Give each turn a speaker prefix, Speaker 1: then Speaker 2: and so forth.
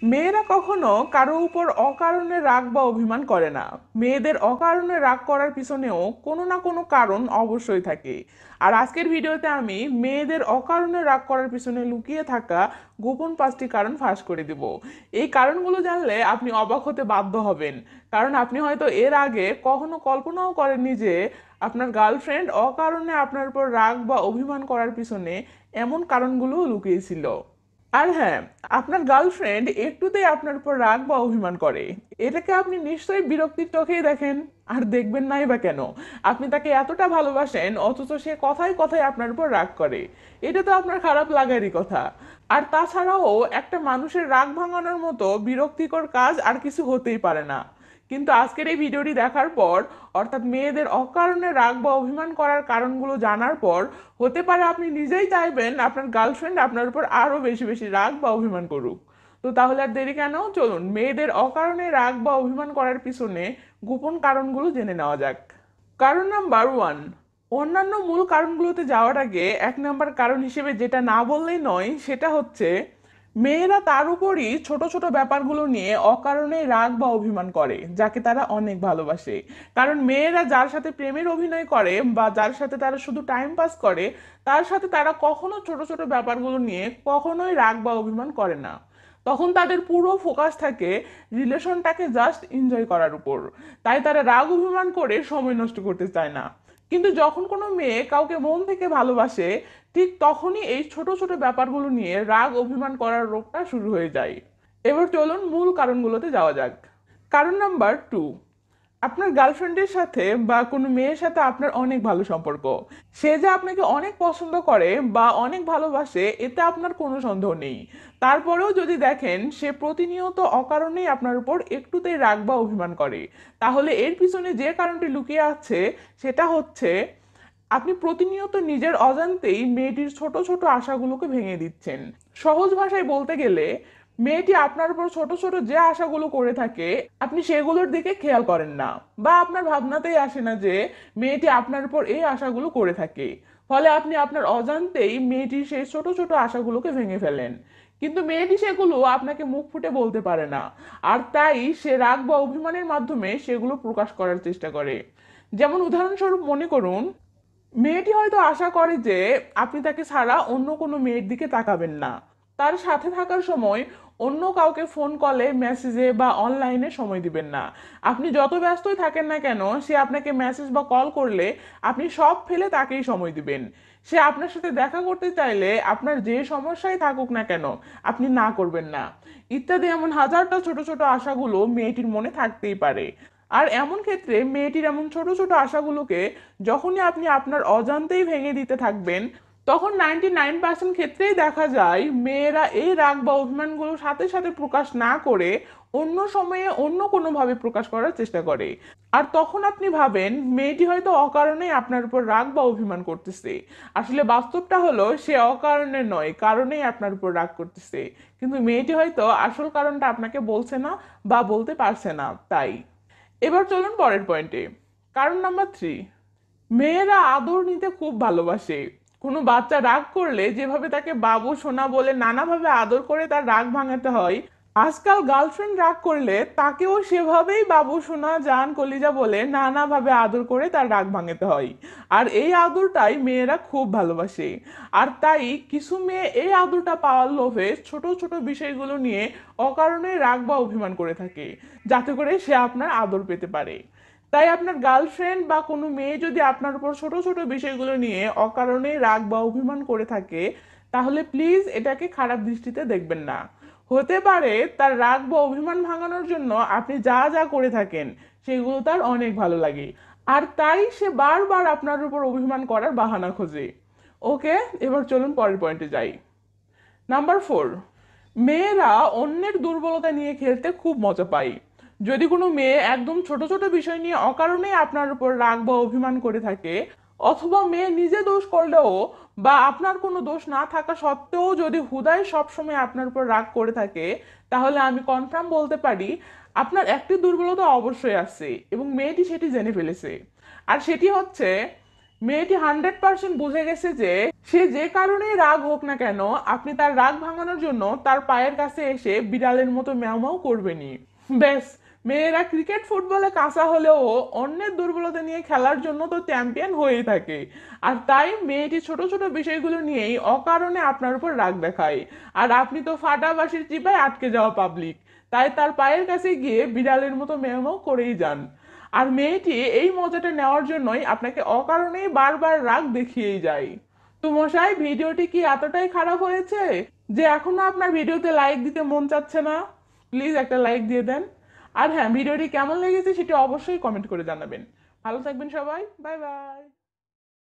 Speaker 1: মেয়েরা কখনো কারো উপর অকারণে রাগ বা অভিমান করে না। মেয়েদের অকারণে রাগ করার পিছনেও কোনো না কোনো কারণ অবশ্যই থাকে। আর আজকের ভিডিওতে আমি মেয়েদের অকারণে রাগ করার পিছনে লুকিয়ে থাকা গোপন 5টি কারণ ফাঁস করে দিব। এই কারণগুলো জানলে আপনি অবাক হতে বাধ্য হবেন, কারণ আপনি হয়তো এর আগে কখনো কল্পনাও করেননি যে আপনার গার্লফ্রেন্ড অকারণে আপনার উপর রাগ বা অভিমান করার পিছনে এমন কারণগুলোও লুকিয়েছিল। আর হ্যাঁ, আপনার গার্লফ্রেন্ড একটুতেই আপনার উপর রাগ বা অভিমান করে, এটাকে আপনি নিশ্চয়ই বিরক্তির চোখেই দেখেন। আর দেখবেন নাই বা কেন? আপনি তাকে এতটা ভালোবাসেন অথচ সে কথায় কথায় আপনার উপর রাগ করে। এটা তো আপনার খারাপ লাগারই কথা। আর তাছাড়াও একটা মানুষের রাগ ভাঙানোর মতো বিরক্তিকর কাজ আর কিছু হতেই পারে না। কিন্তু আজকের এই ভিডিওটি দেখার পর, অর্থাৎ মেয়েদের অকারণে রাগ বা অভিমান করার কারণগুলো জানার পর, হতে পারে আপনি নিজেই চাইবেন আপনার গার্লফ্রেন্ড আপনার উপর আরো বেশি বেশি রাগ বা অভিমান করুক। তো তাহলে আর দেরি কেন, চলুন মেয়েদের অকারণে রাগ বা অভিমান করার পিছনে গোপন কারণগুলো জেনে নেওয়া যাক। কারণ নাম্বার 1, অন্যান্য মূল কারণগুলোতে যাওয়ার আগে 1 নাম্বার কারণ হিসেবে যেটা না বললেই নয় সেটা হচ্ছে মেয়েরা তার উপরই ছোট ছোট ব্যাপারগুলো নিয়ে অকারণে রাগ বা অভিমান করে যাকে তারা অনেক ভালোবাসে। কারণ মেয়েরা যার সাথে প্রেমের অভিনয় করে বা যার সাথে তারা শুধু টাইম পাস করে, তার সাথে তারা কখনো ছোট ছোট ব্যাপারগুলো নিয়ে কখনোই রাগ বা অভিমান করে না। তখন তাদের পুরো ফোকাস থাকে রিলেশনটাকে জাস্ট এনজয় করার উপর। তাই তারা রাগ অভিমান করে সময় নষ্ট করতে চায় না। কিন্তু যখন কোনো মেয়ে কাউকে মন থেকে ভালোবাসে, ঠিক তখনই এই ছোট ছোট ব্যাপারগুলো নিয়ে রাগ অভিমান করার রোগটা শুরু হয়ে যায়। এবার চলুন মূল কারণগুলোতে যাওয়া যাক। কারণ নাম্বার 2, আপনার গার্লফ্রেন্ডের সাথে বা কোনো মেয়ের সাথে আপনার অনেক ভালো সম্পর্ক। সে যে আপনাকে অনেক পছন্দ করে বা অনেক ভালোবাসে এতে আপনার কোনো সন্দেহ নেই। তারপরেও যদি দেখেন সে প্রতিনিয়ত অকারণেই আপনার উপর একটুতেই রাগ বা অভিমান করে, তাহলে এর পিছনে যে কারণটি লুকিয়ে আছে সেটা হচ্ছে আপনি প্রতিনিয়ত নিজের অজান্তেই মেয়েটির ছোট ছোট আশাগুলোকে ভেঙে দিচ্ছেন। সহজ ভাষায় বলতে গেলে, মেয়েটি আপনার উপর ছোট ছোট যে আশাগুলো করে থাকে আপনি সেগুলোর দিকে খেয়াল করেন না, বা আপনার ভাবনাতেই আসে না যে মেয়েটি আপনার উপর এই আশাগুলো করে থাকে। ফলে আপনি আপনার অজান্তেই মেয়েটির সেই ছোট ছোট আশাগুলোকে ভেঙে ফেলেন। কিন্তু মেয়েটি সেগুলো আপনাকে মুখ ফুটে বলতে পারে না, আর তাই সে রাগ বা অভিমানের মাধ্যমে সেগুলো প্রকাশ করার চেষ্টা করে। যেমন উদাহরণস্বরূপ মনে করুন, মেয়েটি হয়তো আশা করে যে আপনি তাকে ছাড়া অন্য কোনো মেয়ের দিকে তাকাবেন না, তার সাথে থাকার সময় অন্য কাউকে ফোন কলে মেসেজে বা অনলাইনে সময় দিবেন না। আপনি যত ব্যস্তই থাকেন না কেন সে আপনাকে মেসেজ বা কল করলে আপনি সব ফেলে তাকেই সময় দিবেন। সে আপনার সাথে দেখা করতে চাইলে আপনার যে সমস্যাই থাকুক না কেন আপনি না করবেন না, ইত্যাদি এমন হাজারটা ছোট ছোট আশাগুলো মেয়েটির মনে থাকতেই পারে। আর এমন ক্ষেত্রে মেয়েটির এমন ছোট ছোট আশাগুলোকে যখনই আপনি আপনার অজান্তেই ভেঙে দিতে থাকবেন, তখন 99% ক্ষেত্রেই দেখা যায় মেয়েরা এই রাগ বা অভিমানগুলো সাথে সাথে প্রকাশ না করে অন্য সময়ে অন্য কোনোভাবে প্রকাশ করার চেষ্টা করে। আর তখন আপনি ভাবেন মেয়েটি হয়তো অকারণেই আপনার উপর রাগ বা অভিমান করতেছে। আসলে বাস্তবটা হলো সে অকারণে নয়, কারণেই আপনার উপর রাগ করতেছে। কিন্তু মেয়েটি হয়তো আসল কারণটা আপনাকে বলছে না বা বলতে পারছে না তাই। এবার চলুন পরের পয়েন্টে। কারণ নাম্বার 3, মেয়েরা আদর নিতে খুব ভালোবাসে। কোনো বাচ্চা রাগ করলে যেভাবে তাকে বাবু সোনা বলে নানাভাবে আদর করে তার রাগ ভাঙাতে হয়, আজকাল গার্লফ্রেন্ড রাগ করলে তাকেও সেভাবেই বাবু সোনা জান কলিজা বলে নানাভাবে আদর করে তার রাগ ভাঙাতে হয়। আর এই আদরটাই মেয়েরা খুব ভালোবাসে। আর তাই কিছু মেয়ে এই আদরটা পাওয়ার লোভে ছোট ছোট বিষয়গুলো নিয়ে অকারণে রাগ বা অভিমান করে থাকে, যাতে করে সে আপনার আদর পেতে পারে। তাই আপনার গার্লফ্রেন্ড বা কোনো মেয়ে যদি আপনার উপর ছোট ছোট বিষয়গুলো নিয়ে অকারণে রাগ বা অভিমান করে থাকে, তাহলে প্লিজ এটাকে খারাপ দৃষ্টিতে দেখবেন না। হতে পারে তার রাগ বা অভিমান ভাঙানোর জন্য আপনি যা যা করে থাকেন সেগুলো তার অনেক ভালো লাগে, আর তাই সে বারবার আপনার উপর অভিমান করার বাহানা খোঁজে। ওকে, এবার চলুন পরের পয়েন্টে যাই। নাম্বার 4, মেয়েরা অন্যের দুর্বলতা নিয়ে খেলতে খুব মজা পায়। যদি কোনো মেয়ে একদম ছোট ছোট বিষয় নিয়ে অকারণে আপনার উপর রাগ বা অভিমান করে থাকে, অথবা মেয়ে নিজে দোষ করলেও বা আপনার কোনো দোষ না থাকা সত্ত্বেও যদি হুদায় সবসময় আপনার উপর রাগ করে থাকে, তাহলে আমি কনফার্ম বলতে পারি আপনার একটি দুর্বলতা অবশ্যই আছে এবং মেয়েটি সেটি জেনে ফেলেছে। আর সেটি হচ্ছে, মেয়েটি 100% বুঝে গেছে যে সে যে কারণেই রাগ হোক না কেন, আপনি তার রাগ ভাঙানোর জন্য তার পায়ের কাছে এসে বিড়ালের মতো ম্যাও ম্যাও করবেনই। ব্যাস, মেয়েরা ক্রিকেট ফুটবলে কাঁচা হলেও অন্যের দুর্বলতা নিয়ে খেলার জন্য তো চ্যাম্পিয়ন হয়েই থাকে। আর তাই মেয়েটি ছোট ছোট বিষয়গুলো নিয়েই অকারণে আপনার উপর রাগ দেখায়। আর আপনি তো ফাটা বাঁশির চিপায় আটকে যাওয়া পাবলিক, তাই তার পায়ের কাছে গিয়ে বিড়ালের মতো ম্যাও ম্যাও করেই যান। আর মেয়েটি এই মজাটা নেওয়ার জন্যই আপনাকে অকারণেই বারবার রাগ দেখিয়েই যায়। তো মশাই, ভিডিওটি কি এতটাই খারাপ হয়েছে যে এখনো আপনার ভিডিওতে লাইক দিতে মন চাচ্ছে না? প্লিজ একটা লাইক দিয়ে দেন। আর হ্যাঁ, ভিডিওটি কেমন লেগেছে সেটা অবশ্যই কমেন্ট করে জানাবেন। ভালো থাকবেন সবাই, বাই বাই।